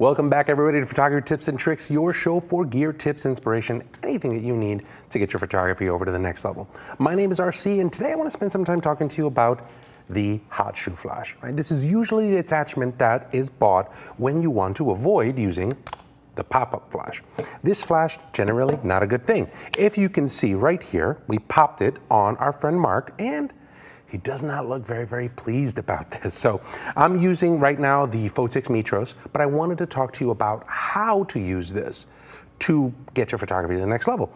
Welcome back, everybody, to Photography Tips and Tricks, your show for gear, tips, inspiration, anything that you need to get your photography over to the next level. My name is RC, and today I want to spend some time talking to you about the hot shoe flash. Right? This is usually the attachment that is bought when you want to avoid using the pop-up flash. This flash, generally not a good thing. If you can see right here, we popped it on our friend Mark, and he does not look very pleased about this. So I'm using right now the Phottix Mitros, but I wanted to talk to you about how to use this to get your photography to the next level.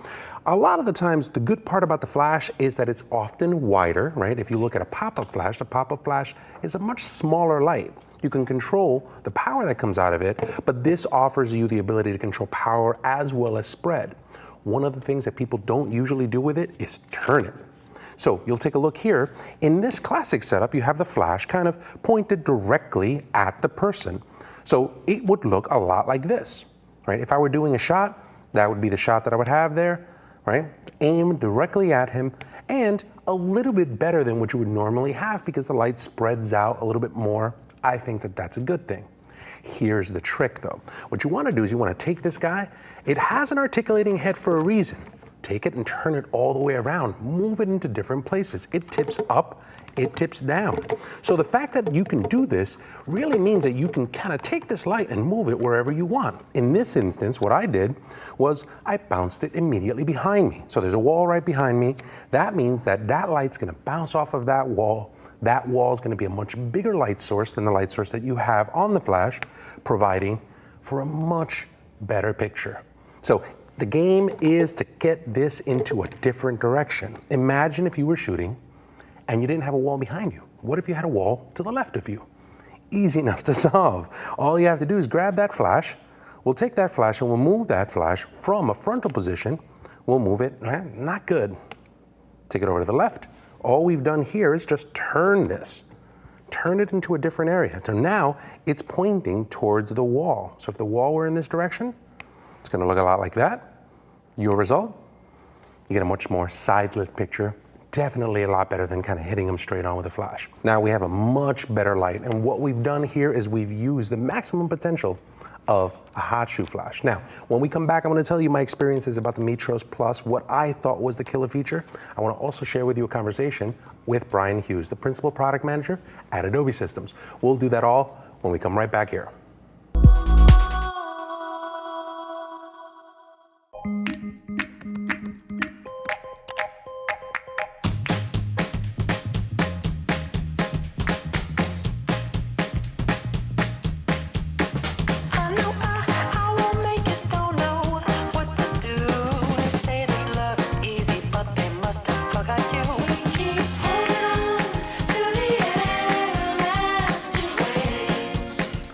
A lot of the times, the good part about the flash is that it's often wider, right? If you look at a pop-up flash, the pop-up flash is a much smaller light. You can control the power that comes out of it, but this offers you the ability to control power as well as spread. One of the things that people don't usually do with it is turn it. So you'll take a look here. In this classic setup, you have the flash kind of pointed directly at the person. So it would look a lot like this, right? If I were doing a shot, that would be the shot that I would have there, right? Aim directly at him, and a little bit better than what you would normally have because the light spreads out a little bit more. I think that that's a good thing. Here's the trick though. What you want to do is you want to take this guy. It has an articulating head for a reason. Take it and turn it all the way around. Move it into different places. It tips up, it tips down. So the fact that you can do this really means that you can kind of take this light and move it wherever you want. In this instance, what I did was I bounced it immediately behind me. So there's a wall right behind me. That means that that light's going to bounce off of that wall. That wall is going to be a much bigger light source than the light source that you have on the flash, providing for a much better picture. So the game is to get this into a different direction. Imagine if you were shooting and you didn't have a wall behind you. What if you had a wall to the left of you? Easy enough to solve. All you have to do is grab that flash. We'll take that flash and we'll move that flash from a frontal position. We'll move it, not good. Take it over to the left. All we've done here is just turn this. Turn it into a different area. So now it's pointing towards the wall. So if the wall were in this direction, it's going to look a lot like that. Your result, you get a much more side-lit picture. Definitely a lot better than kind of hitting them straight on with a flash. Now we have a much better light, and what we've done here is we've used the maximum potential of a hot shoe flash. Now, when we come back, I'm going to tell you my experiences about the Mitros Plus, what I thought was the killer feature. I want to also share with you a conversation with Bryan Hughes, the Principal Product Manager at Adobe Systems. We'll do that all when we come right back here.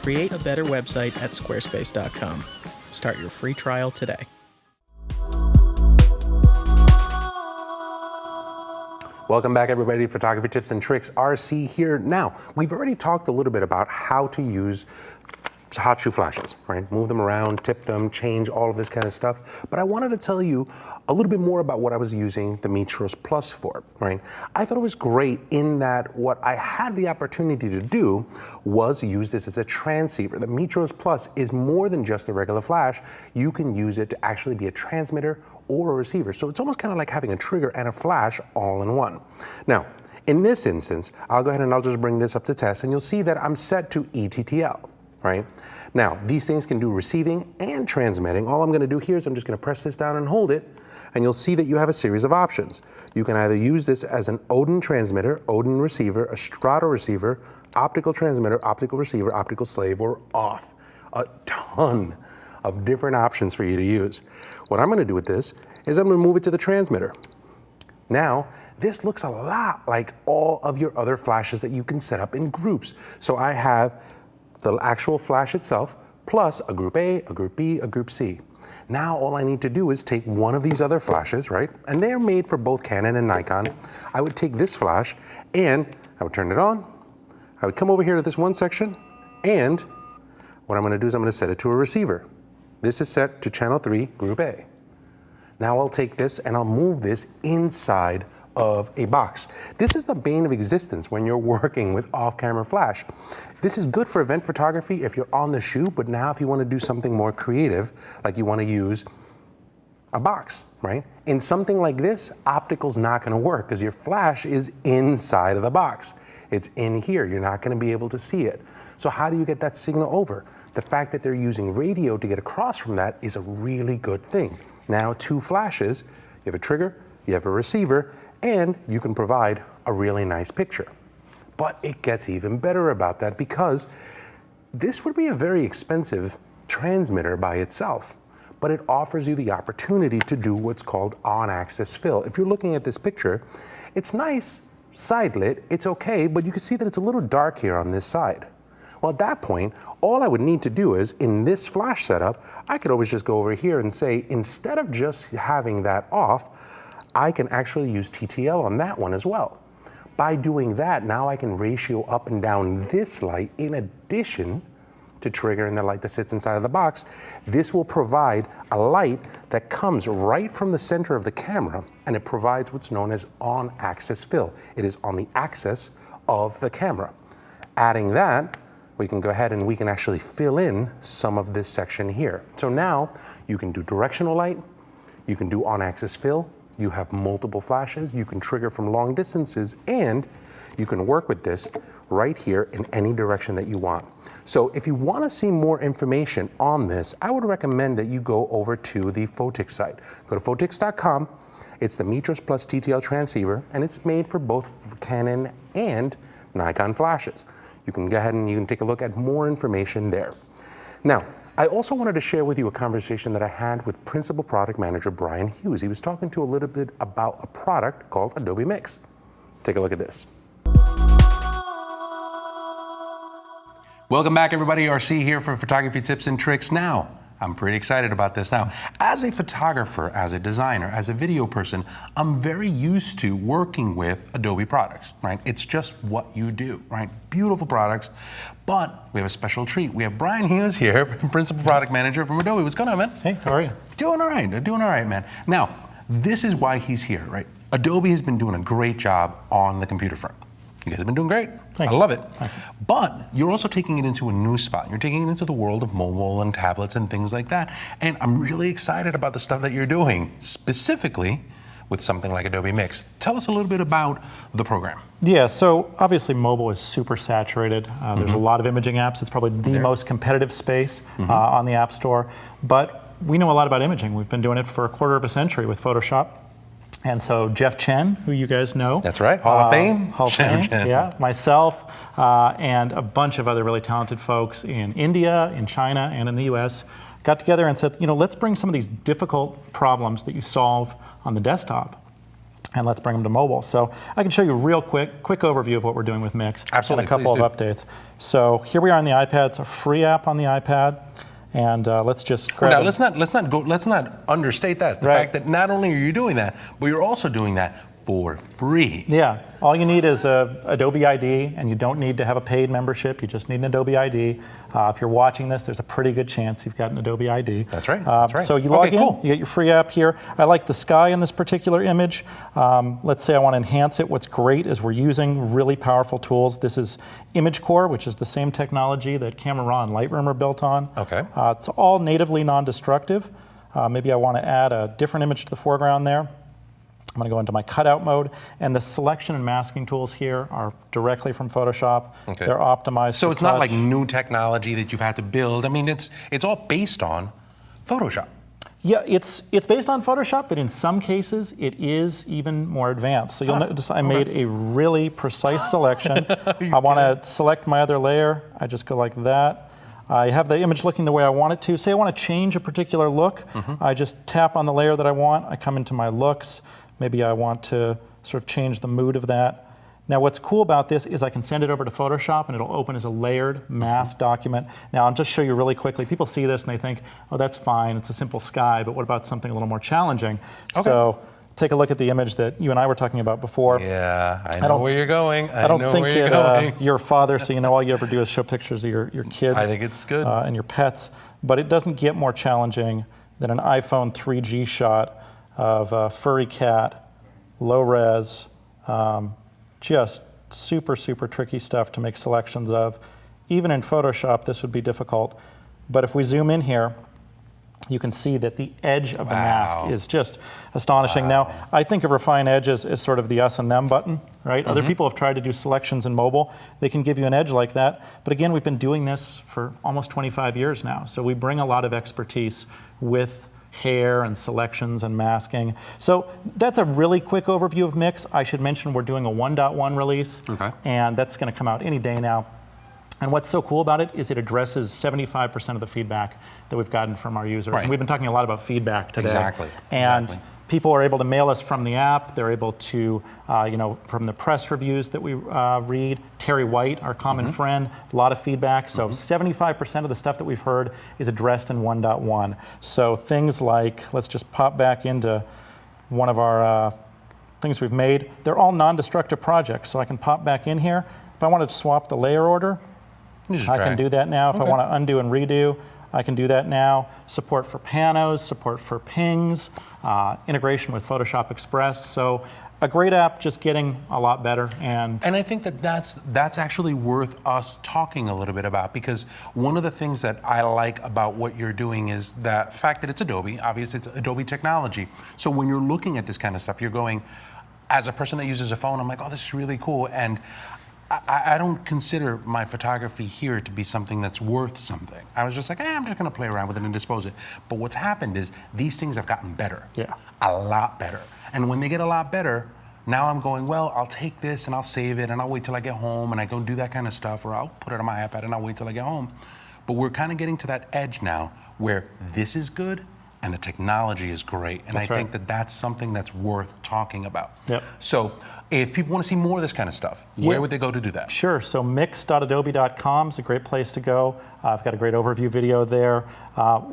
Create a better website at squarespace.com. Start your free trial today. Welcome back, everybody. Photography Tips and Tricks. RC here. Now, we've already talked a little bit about how to use hot shoe flashes, right? Move them around, tip them, change all of this kind of stuff. But I wanted to tell you a little bit more about what I was using the Mitros Plus for, right? I thought it was great in that what I had the opportunity to do was use this as a transceiver. The Mitros Plus is more than just a regular flash. You can use it to actually be a transmitter or a receiver. So it's almost kind of like having a trigger and a flash all in one. Now, in this instance, I'll go ahead and I'll just bring this up to test, and you'll see that I'm set to ETTL. Right? Now, these things can do receiving and transmitting. All I'm going to do here is I'm just going to press this down and hold it, and you'll see that you have a series of options. You can either use this as an Odin transmitter, Odin receiver, a Strato receiver, optical transmitter, optical receiver, optical slave, or off. A ton of different options for you to use. What I'm going to do with this is I'm going to move it to the transmitter. Now, this looks a lot like all of your other flashes that you can set up in groups. So I have the actual flash itself, plus a group A, a group B, a group C. Now all I need to do is take one of these other flashes, right? And they're made for both Canon and Nikon. I would take this flash and I would turn it on. I would come over here to this one section, and what I'm going to do is I'm going to set it to a receiver. This is set to channel 3, group A. Now I'll take this and I'll move this inside of a box. This is the bane of existence when you're working with off-camera flash. This is good for event photography if you're on the shoot, but now if you want to do something more creative, like you want to use a box, right? In something like this, optical's not going to work because your flash is inside of the box. It's in here. You're not going to be able to see it. So how do you get that signal over? The fact that they're using radio to get across from that is a really good thing. Now, 2 flashes, you have a trigger, you have a receiver, and you can provide a really nice picture. But it gets even better about that because this would be a very expensive transmitter by itself, but it offers you the opportunity to do what's called on-axis fill. If you're looking at this picture, it's nice, side lit, it's okay, but you can see that it's a little dark here on this side. Well, at that point, all I would need to do is, in this flash setup, I could always just go over here and say, instead of just having that off, I can actually use TTL on that one as well. By doing that, now I can ratio up and down this light in addition to triggering the light that sits inside of the box. This will provide a light that comes right from the center of the camera, and it provides what's known as on-axis fill. It is on the axis of the camera. Adding that, we can go ahead and we can actually fill in some of this section here. So now you can do directional light, you can do on-axis fill, you have multiple flashes, you can trigger from long distances, and you can work with this right here in any direction that you want. So if you want to see more information on this, I would recommend that you go over to the Phottix site. Go to Phottix.com. It's the Mitros plus TTL transceiver, and it's made for both Canon and Nikon flashes. You can go ahead and you can take a look at more information there. Now, I also wanted to share with you a conversation that I had with Principal Product Manager Bryan Hughes. He was talking to a little bit about a product called Adobe Mix. Take a look at this. Welcome back, everybody. RC here for Photography Tips and Tricks. Now, I'm pretty excited about this. Now, as a photographer, as a designer, as a video person, I'm very used to working with Adobe products, right? It's just what you do, right? Beautiful products, but we have a special treat. We have Bryan Hughes here, Principal Product Manager from Adobe. What's going on, man? Hey, how are you? Doing all right, man. Now, this is why he's here, right? Adobe has been doing a great job on the computer front. You guys have been doing great. Thank I you. love it. Thank you. But you're also taking it into a new spot. You're taking it into the world of mobile and tablets and things like that. And I'm really excited about the stuff that you're doing, specifically with something like Adobe Mix. Tell us a little bit about the program. Yeah, so obviously mobile is super saturated. There's a lot of imaging apps. It's probably the most competitive space on the App Store. But we know a lot about imaging. We've been doing it for a quarter of a century with Photoshop. And so Jeff Chen, who you guys know. That's right, Hall of Fame. Hall of Fame, yeah, myself, and a bunch of other really talented folks in India, in China, and in the US got together and said, you know, let's bring some of these difficult problems that you solve on the desktop and let's bring them to mobile. So I can show you a real quick overview of what we're doing with Mix. Absolutely, and a couple of updates. So here we are on the iPad. It's a free app on the iPad. And let's just grab now, let's not understate that. The fact that not only are you doing that, but you're also doing that for free. Yeah, all you need is a Adobe ID, and you don't need to have a paid membership. You just need an Adobe ID. If you're watching this, there's a pretty good chance you've got an Adobe ID. That's right. That's right. So you log in, cool. You get your free app here. I like the sky in this particular image. Let's say I want to enhance it. What's great is we're using really powerful tools. This is Image Core, which is the same technology that Camera Raw and Lightroom are built on. Okay. It's all natively non-destructive. Maybe I want to add a different image to the foreground there. I'm going to go into my cutout mode, and the selection and masking tools here are directly from Photoshop. Okay. They're optimized. So it's not like new technology that you've had to build. I mean, it's all based on Photoshop. Yeah, it's based on Photoshop, but in some cases it is even more advanced. So you'll notice I made a really precise selection. I want to select my other layer. I just go like that. I have the image looking the way I want it to. Say I want to change a particular look. I just tap on the layer that I want. I come into my looks. Maybe I want to sort of change the mood of that. Now what's cool about this is I can send it over to Photoshop and it'll open as a layered masked document. Now I'll just show you really quickly. People see this and they think, oh, that's fine, it's a simple sky, but what about something a little more challenging? Okay. So take a look at the image that you and I were talking about before. Yeah, I know where you're going. I don't think you're a father, so you know all you ever do is show pictures of your kids. I think it's good. And your pets, but it doesn't get more challenging than an iPhone 3G shot of a furry cat low res, just super, super tricky stuff to make selections of. Even in Photoshop, this would be difficult. But if we zoom in here, you can see that the edge of the mask is just astonishing. Now, I think of refine edge as sort of the us and them button, right? Other people have tried to do selections in mobile. They can give you an edge like that. But again, we've been doing this for almost 25 years now. So we bring a lot of expertise with hair and selections and masking. So that's a really quick overview of Mix. I should mention we're doing a 1.1 release, and that's going to come out any day now. And what's so cool about it is it addresses 75% of the feedback that we've gotten from our users. And we've been talking a lot about feedback today. And people are able to mail us from the app. They're able to, from the press reviews that we read. Terry White, our common friend, a lot of feedback. So 75% of the stuff that we've heard is addressed in 1.1. So things like, let's just pop back into one of our things we've made. They're all non-destructive projects. So I can pop back in here. If I wanted to swap the layer order, I can do that now. If I want to undo and redo, I can do that now. Support for panos, support for pings, integration with Photoshop Express. So a great app, just getting a lot better. And I think that's actually worth us talking a little bit about, because one of the things that I like about what you're doing is the fact that it's Adobe. Obviously, it's Adobe technology. So when you're looking at this kind of stuff, you're going, as a person that uses a phone, I'm like, oh, this is really cool. And I don't consider my photography here to be something that's worth something. I was just like, I'm just going to play around with it and dispose it. But what's happened is these things have gotten better. A lot better. And when they get a lot better, now I'm going, well, I'll take this and I'll save it and I'll wait till I get home and I go do that kind of stuff, or I'll put it on my iPad and I'll wait till I get home. But we're kind of getting to that edge now where this is good and the technology is great. And I think that that's something that's worth talking about. So if people want to see more of this kind of stuff, where would they go to do that? Sure, so mix.adobe.com is a great place to go. I've got a great overview video there.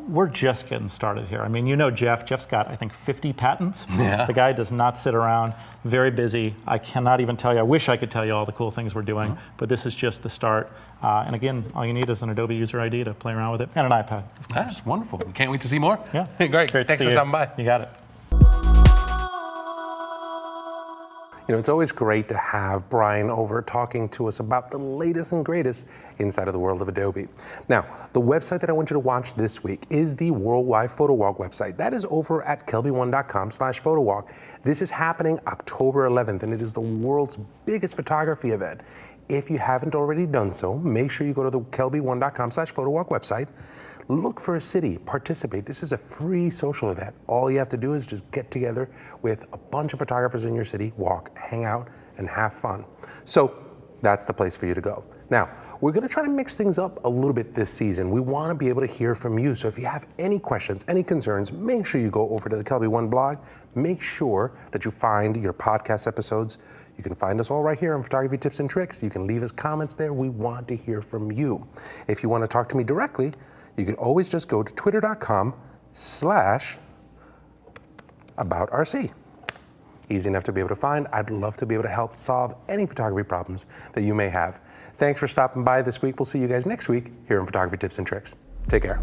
We're just getting started here. I mean, you know Jeff. Jeff's got, I think, 50 patents. The guy does not sit around, very busy. I cannot even tell you, I wish I could tell you all the cool things we're doing, but this is just the start. And again, all you need is an Adobe user ID to play around with it, and an iPad. That's wonderful. We can't wait to see more. Great. Thanks for stopping by. You got it. You know, it's always great to have Bryan over talking to us about the latest and greatest inside of the world of Adobe. Now, the website that I want you to watch this week is the Worldwide Photo Walk website. That is over at kelby1.com/photowalk. This is happening October 11th, and it is the world's biggest photography event. If you haven't already done so, make sure you go to the kelby1.com/photowalk website. Look for a city, participate. This is a free social event. All you have to do is just get together with a bunch of photographers in your city, walk, hang out, and have fun. So that's the place for you to go. Now, we're gonna try to mix things up a little bit this season. We wanna be able to hear from you. So if you have any questions, any concerns, make sure you go over to the Kelby One blog. Make sure that you find your podcast episodes. You can find us all right here on Photography Tips and Tricks. You can leave us comments there. We want to hear from you. If you wanna talk to me directly, you can always just go to twitter.com/aboutrc. Easy enough to be able to find. I'd love to be able to help solve any photography problems that you may have. Thanks for stopping by this week. We'll see you guys next week here on Photography Tips and Tricks. Take care.